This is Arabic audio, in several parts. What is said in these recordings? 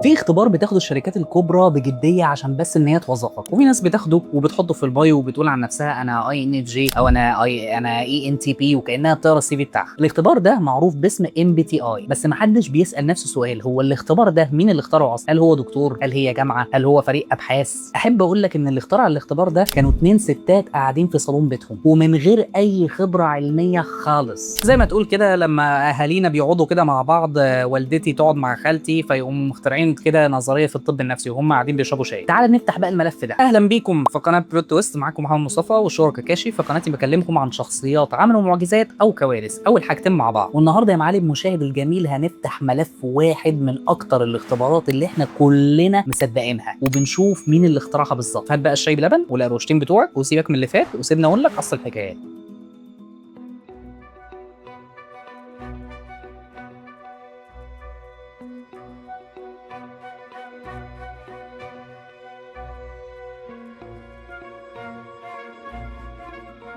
في اختبار بتاخده الشركات الكبرى بجديه عشان بس ان هي توظفك، وفي ناس بتاخده وبتحطه في البايو وبتقول عن نفسها انا اي ان اف جي او انا اي ان تي بي، وكانها بتقرا السي في بتاعها. الاختبار ده معروف باسم ام بي تي اي، بس ما حدش بيسال نفسه سؤال: هو الاختبار ده مين اللي اخترعه اصلا؟ هل هو دكتور؟ هل هي جامعه؟ هل هو فريق ابحاث؟ احب اقول لك ان اللي اخترع الاختبار ده كانوا اتنين ستات قاعدين في صالون بيتهم ومن غير اي خبره علميه خالص. زي ما تقول كده لما اهالينا بيقعدوا كده مع بعض، والدتي تقعد مع خالتي فيقوموا مخترعين كده نظريه في الطب النفسي وهم قاعدين بيشربوا شاي. تعال نفتح بقى الملف ده. اهلا بيكم في قناه بلوت تويست، معاكم محمد مصطفى والشهر كاكاشي. في قناتي بكلمكم عن شخصيات عملوا معجزات او كوارث او الحاجتين مع بعض. والنهارده يا معالي المشاهد الجميل هنفتح ملف واحد من اكتر الاختبارات اللي احنا كلنا مصدقينها وبنشوف مين اللي اخترعها بالظبط. هات بقى الشاي بلبن والقروشتين بتوعك وسيبك من اللي فات وسيبنا اقول لك اصل الحكايه.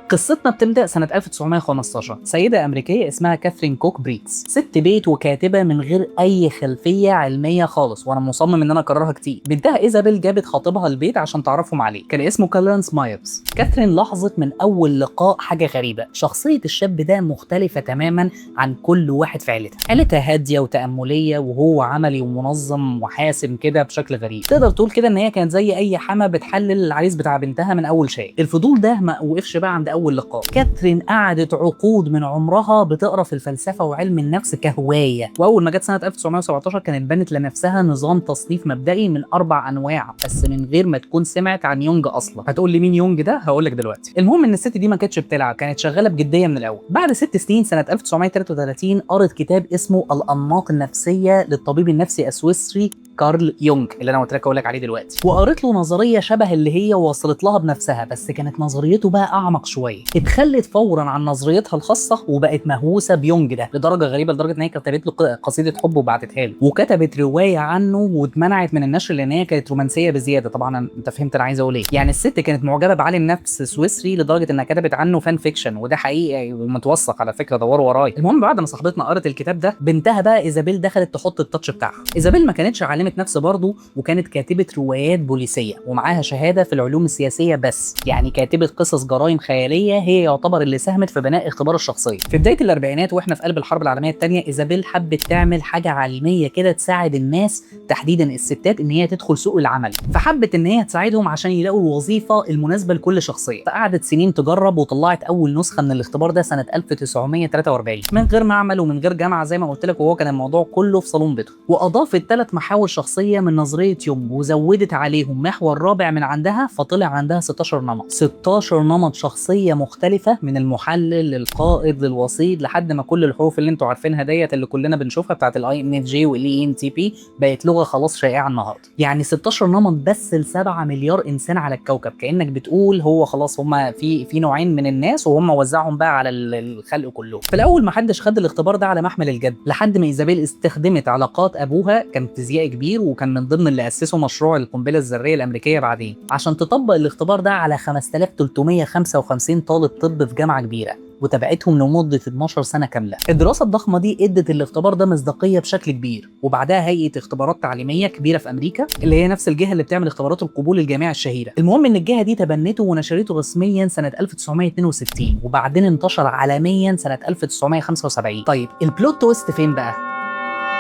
قصتنا بتبدأ سنة 1915. سيدة أمريكية اسمها كاثرين كوك بريتس، ست بيت وكاتبة من غير أي خلفية علمية خالص، وأنا مصمم إن أنا أكررها كتير. بنتها إيزابيل جابت خطيبها البيت عشان تعرفهم عليه، كان اسمه كالرنس مايرز. كاثرين لاحظت من أول لقاء حاجة غريبة: شخصية الشاب ده مختلفة تماما عن كل واحد في عيلتها. عيلتها هادية وتأملية وهو عملي ومنظم وحاسم كده بشكل غريب. تقدر تقول كده إن هي كانت زي أي حما بتحلل العريس بتاع بنتها من أول شيء. الفضول ده ما وقفش بقى عند أول لقاء. كاثرين قعدت عقود من عمرها بتقرا في الفلسفه وعلم النفس كهوايه، واول ما جت سنه 1917 كانت بنت لنفسها نظام تصنيف مبدئي من 4 انواع بس من غير ما تكون سمعت عن يونج اصلا. هتقول لي مين يونج ده؟ هقول لك دلوقتي. المهم ان الست دي ما كانتش بتلعب، كانت شغاله بجديه من الاول. بعد 6 سنين سنه 1933 قرت كتاب اسمه الانماط النفسيه للطبيب النفسي السويسري كارل يونغ اللي انا قلت لك اقول لك عليه دلوقتي، وقريت له نظريه شبه اللي هي وصلت لها بنفسها، بس كانت نظريته بقى اعمق شويه. اتخلت فورا عن نظريتها الخاصه وبقت مهووسه بيونج ده لدرجه غريبه، لدرجه ان هي كتبت له قصيده حب وبعتتها له، وكتبت روايه عنه واتمنعت من النشر لان هي كانت رومانسيه بزياده. طبعا انت فهمت انا عايز اقول ايه. يعني الست كانت معجبه بعالم نفس سويسري لدرجه انها كتبت عنه فان فيكشن، وده حقيقي ومتوثق على فكره، دوروا ورايا. المهم بعد ما صاحبتنا قرت الكتاب ده، بنتها بقى ايزابيل دخلت تحط التاتش بتاعها. ايزابيل ما كانتش عالمه نفس برضه، وكانت كاتبه روايات بوليسيه ومعاها شهاده في العلوم السياسيه، بس يعني كاتبه قصص جرائم خياليه. هي يعتبر اللي ساهمت في بناء اختبار الشخصيه. في بدايه الاربعينات واحنا في قلب الحرب العالميه الثانيه، ايزابيل حبت تعمل حاجه علميه كده تساعد الناس تحديدا الستات ان هي تدخل سوق العمل، فحبت ان هي تساعدهم عشان يلاقوا الوظيفه المناسبه لكل شخصيه. فقعدت سنين تجرب وطلعت اول نسخه من الاختبار ده سنه 1943 من غير معمل ومن غير جامعه زي ما قلت لك، وهو كان الموضوع كله في صالون بيته. واضافت 3 محاور شخصيه من نظريه يونغ وزودت عليهم محور رابع من عندها، فطلع عندها 16 نمط. 16 نمط شخصيه مختلفه، من المحلل للقائد للوسيط لحد ما كل الحروف اللي انتوا عارفينها ديت اللي كلنا بنشوفها بتاعت الاي ان اف جي والاي ان تي بي بقت لغه خلاص شائعه النهارده. يعني 16 نمط بس ل 7 مليار انسان على الكوكب. كانك بتقول هو خلاص هم في نوعين من الناس وهم وزعهم بقى على الخلق كله. في الاول ما حدش خد الاختبار ده على محمل الجد لحد ما ايزابيل استخدمت علاقات ابوها، كان فيزيائي كبير وكان من ضمن اللي اسسوا مشروع القنبله الذريه الامريكيه بعدين، عشان تطبق الاختبار ده على 5355 طالب طب في جامعه كبيره وتابعتهم لمده 12 سنه كامله. الدراسه الضخمه دي ادت الاختبار ده مصداقيه بشكل كبير، وبعدها هيئه اختبارات تعليميه كبيره في امريكا اللي هي نفس الجهه اللي بتعمل اختبارات القبول الجامعي الشهيره. المهم ان الجهه دي تبنته ونشرته رسميا سنه 1962 وبعدين انتشر عالميا سنه 1975. طيب البلوت تويست فين بقى؟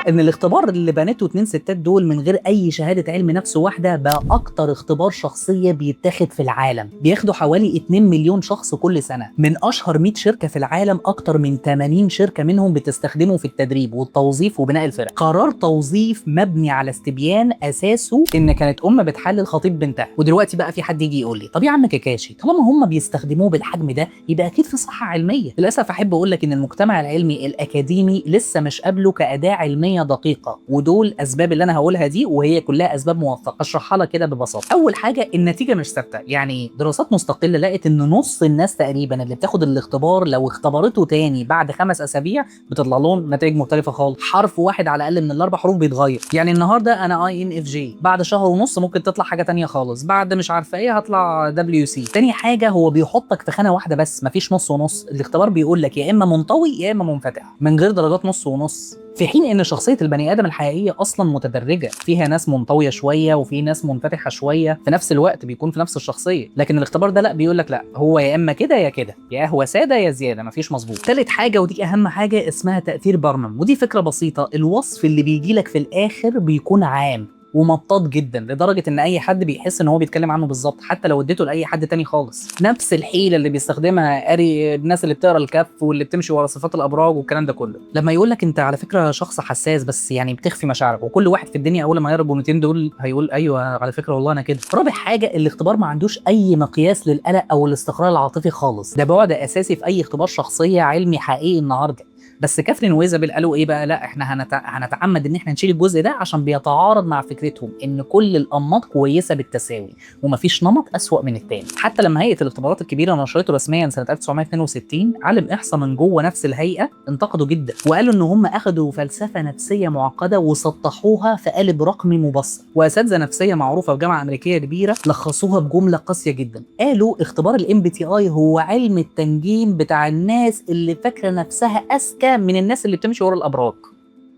ان الاختبار اللي بنته 2 ستات دول من غير اي شهاده علم نفس واحده بقى اكتر اختبار شخصيه بيتاخد في العالم. بياخدوا حوالي 2 مليون شخص كل سنه من اشهر 100 شركه في العالم. اكتر من 80 شركه منهم بتستخدمه في التدريب والتوظيف وبناء الفرق. قرار توظيف مبني على استبيان اساسه ان كانت بتحلل خطيب بنتها. ودلوقتي بقى في حد يجي يقول لي طب يا عم كاكاشي، طالما هم بيستخدموه بالحجم ده يبقى اكيد في صحه علميه. للاسف احب اقول لك ان المجتمع العلمي الاكاديمي لسه مش قابله كاداه علميه دقيقه، ودول اسباب اللي انا هقولها دي وهي كلها اسباب موثقه. اشرحها لك كده ببساطه. اول حاجه النتيجه مش ثابته. يعني دراسات مستقله لقت ان نص الناس تقريبا اللي بتاخد الاختبار لو اختبرته تاني بعد 5 اسابيع بتطلع لهم نتائج مختلفه خالص. حرف واحد على الاقل من ال4 حروف بيتغير. يعني النهارده انا اي ان اف جي، بعد شهر ونص ممكن تطلع حاجه تانية خالص، بعد مش عارفه ايه هطلع دبليو سي. تاني حاجه هو بيحطك في خانه واحده بس، مفيش نص ونص. الاختبار بيقول لك يا اما منطوي يا اما منفتح من غير درجات نص ونص. في حين ان شخصيه البني ادم الحقيقيه اصلا متدرجه، فيها ناس منطويه شويه وفي ناس منفتحه شويه في نفس الوقت، بيكون في نفس الشخصيه. لكن الاختبار ده لا، بيقول لك لا، هو يا اما كده يا كده، يا هو ساده يا زياده، مفيش مظبوط. تالت حاجه ودي اهم حاجه اسمها تاثير بارنم، ودي فكره بسيطه. الوصف اللي بيجي لك في الاخر بيكون عام ومطاط جدا لدرجه ان اي حد بيحس ان هو بيتكلم عنه بالظبط، حتى لو اديته لاي حد تاني خالص. نفس الحيله اللي بيستخدمها قاري الناس اللي بتقرا الكف واللي بتمشي ورا صفات الابراج والكلام ده كله، لما يقول لك انت على فكره شخص حساس بس يعني بتخفي مشاعرك. وكل واحد في الدنيا اول ما يقرا الجملتين دول هيقول ايوه على فكره والله انا كده. رابع حاجه، الاختبار ما عندوش اي مقياس للقلق او الاستقرار العاطفي خالص، ده بعد اساسي في اي اختبار شخصيه علمي حقيقي النهارده. بس كاثرين وايزابيل قالوا ايه بقى؟ لا احنا هنتعمد ان احنا نشيل الجزء ده عشان بيتعارض مع فكرتهم ان كل الانماط كويسه بالتساوي ومفيش نمط اسوأ من التاني. حتى لما هيئه الاختبارات الكبيره نشرته رسميا سنه 1962، عالم احصاء من جوه نفس الهيئه انتقدوا جدا وقالوا ان هم اخذوا فلسفه نفسيه معقده وسطحوها في قالب رقمي مبسط. واساتذه نفسيه معروفه في جامعه امريكيه كبيره لخصوها بجمله قاسيه جدا، قالوا اختبار الام بي تي اي هو علم التنجيم بتاع الناس اللي فاكره نفسها اذكى من الناس اللي بتمشي ورا الابراج.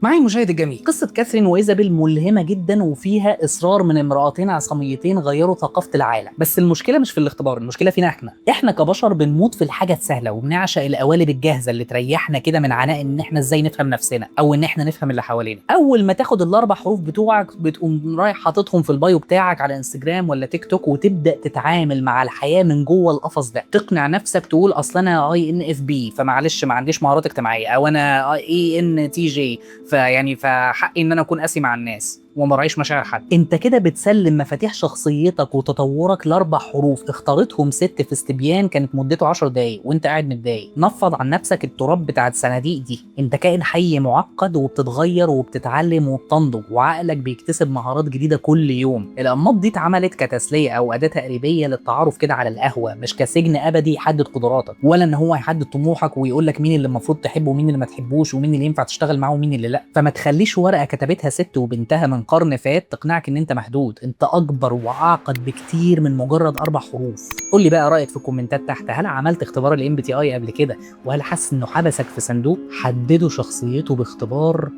معي مشاهد الجميل، قصة كاثرين وايزابيل ملهمة جدا وفيها إصرار من امرأتين عصاميتين غيروا ثقافة العالم. بس المشكلة مش في الاختبار، المشكلة فينا احنا كبشر بنموت في الحاجة السهلة وبنعشق القوالب الجاهزة اللي تريحنا كده من عناء ان احنا ازاي نفهم نفسنا او ان احنا نفهم اللي حوالينا. اول ما تاخد الاربع حروف بتوعك بتقوم رايح حاططهم في البايو بتاعك على انستجرام ولا تيك توك وتبدأ تتعامل مع الحياة من جوه القفص ده، تقنع نفسك تقول اصل انا اي ان اف بي فمعلش ما عنديش مهارات اجتماعية، او انا اي ان تي جي فحقي ان انا اكون قاسي مع الناس وما راعيش مشاعر حد. انت كده بتسلم مفاتيح شخصيتك وتطورك لاربع حروف اختارتهم ست في استبيان كانت مدته 10 دقايق وانت قاعد متضايق. نفض عن نفسك التراب بتاع الصناديق دي، انت كائن حي معقد وبتتغير وبتتعلم وبتنضج وعقلك بيكتسب مهارات جديده كل يوم. الانماط دي اتعملت كتسليه او اداه تقريبيه للتعارف كده على القهوه، مش كسجن ابدي يحدد قدراتك ولا ان هو يحدد طموحك ويقول لك مين اللي المفروض تحبه ومين اللي ما تحبوش ومين اللي ينفع تشتغل معاه ومين اللي لا. فما تخليش ورقه كتبتها ست وبنتها من قرن فات تقنعك ان انت محدود، انت اكبر واعقد بكتير من مجرد اربع حروف. قول لي بقى رايك في الكومنتات تحت، هل عملت اختبار الام بي تي اي قبل كده وهل حاسس انه حبسك في صندوق؟ حددوا شخصيته باختبار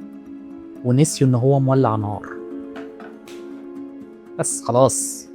ونسيوا ان هو مولع نار. بس خلاص.